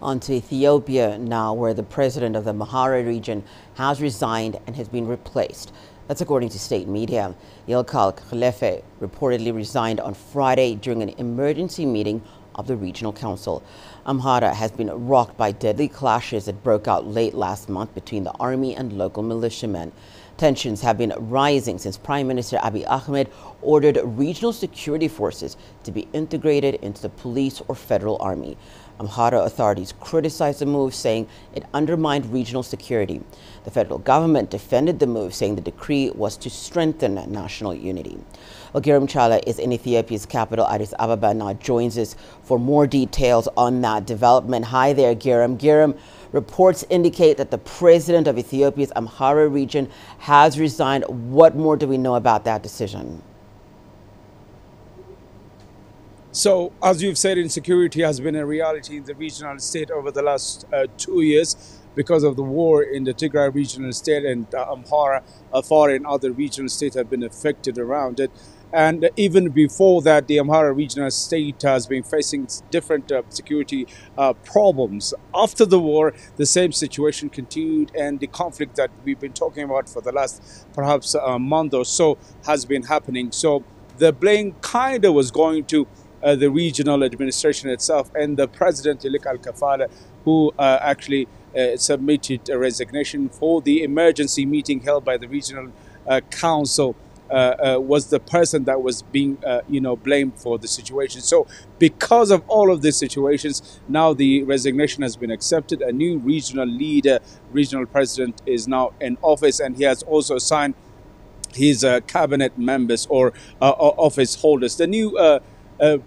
On to Ethiopia now, where the president of the Amhara region has resigned and has been replaced. That's according to state media. Yilkal Khlefe reportedly resigned on Friday during an emergency meeting of the regional council. Amhara has been rocked by deadly clashes that broke out late last month between the army and local militiamen. Tensions have been rising since Prime Minister Abiy Ahmed ordered regional security forces to be integrated into the police or federal army. Amhara authorities criticized the move, saying it undermined regional security. The federal government defended the move, saying the decree was to strengthen national unity. Well, Giram Chala is in Ethiopia's capital, Addis Ababa, now joins us for more details on that development. Hi there, Giram. Giram, reports indicate that the president of Ethiopia's Amhara region has resigned. What more do we know about that decision? So, as you've said, insecurity has been a reality in the regional state over the last 2 years because of the war in the Tigray regional state, and Amhara, Afar and other regional states have been affected around it. And even before that, the Amhara regional state has been facing different security problems. After the war, the same situation continued, and the conflict that we've been talking about for the last perhaps a month or so has been happening. So the blame kind of was going to the regional administration itself and the president, Al-Kafala, who actually submitted a resignation for the emergency meeting held by the regional council. Was the person that was being, blamed for the situation. So because of all of these situations, now the resignation has been accepted. A new regional leader, regional president is now in office, and he has also signed his cabinet members or office holders. The new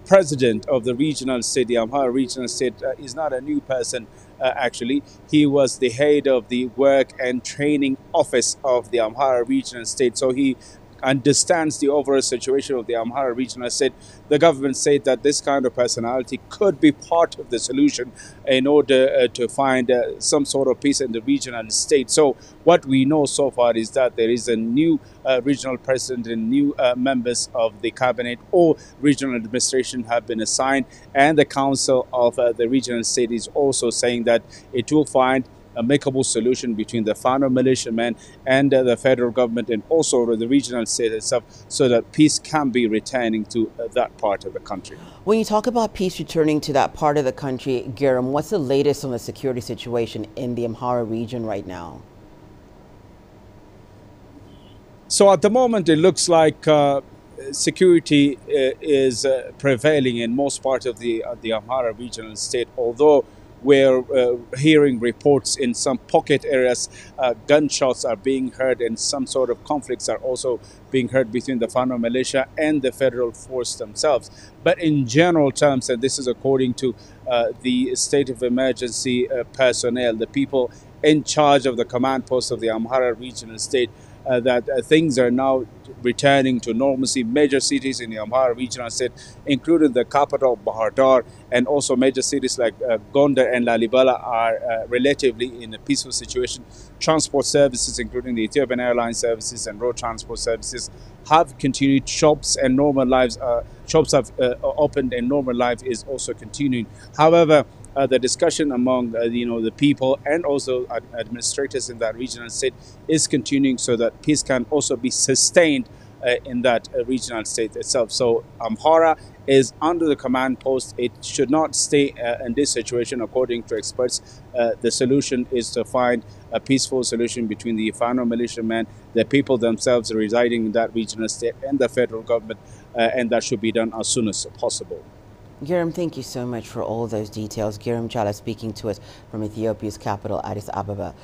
president of the regional state, the Amhara regional state, is not a new person. Actually, he was the head of the work and training office of the Amhara regional state, so he understands the overall situation of the Amhara regional state. The government said that this kind of personality could be part of the solution in order to find some sort of peace in the regional state. So what we know so far is that there is a new regional president and new members of the cabinet or regional administration have been assigned, and the council of the regional state is also saying that it will find amicable solution between the Fano militiamen and the federal government and also the regional state itself, so that peace can be returning to that part of the country. When you talk about peace returning to that part of the country, Giram, what's the latest on the security situation in the Amhara region right now? So at the moment, it looks like security is prevailing in most parts of the Amhara regional state, although we're hearing reports in some pocket areas, gunshots are being heard, and some sort of conflicts are also being heard between the Fano militia and the federal force themselves. But in general terms, and this is according to the state of emergency personnel, the people in charge of the command post of the Amhara regional state, that things are now returning to normalcy. Major cities in the Amhara regional state, including the capital Bahar Dar, and also major cities like Gondar and Lalibela, are relatively in a peaceful situation. Transport services, including the Ethiopian airline services and road transport services, have continued. Shops and normal lives, shops have opened, and normal life is also continuing. However, the discussion among the people and also administrators in that regional state is continuing, so that peace can also be sustained in that regional state itself. So Amhara is under the command post. It should not stay in this situation, according to experts. The solution is to find a peaceful solution between the Fano militiamen, the people themselves residing in that regional state, and the federal government, and that should be done as soon as possible. Giram, thank you so much for all those details. Giram Chala speaking to us from Ethiopia's capital, Addis Ababa.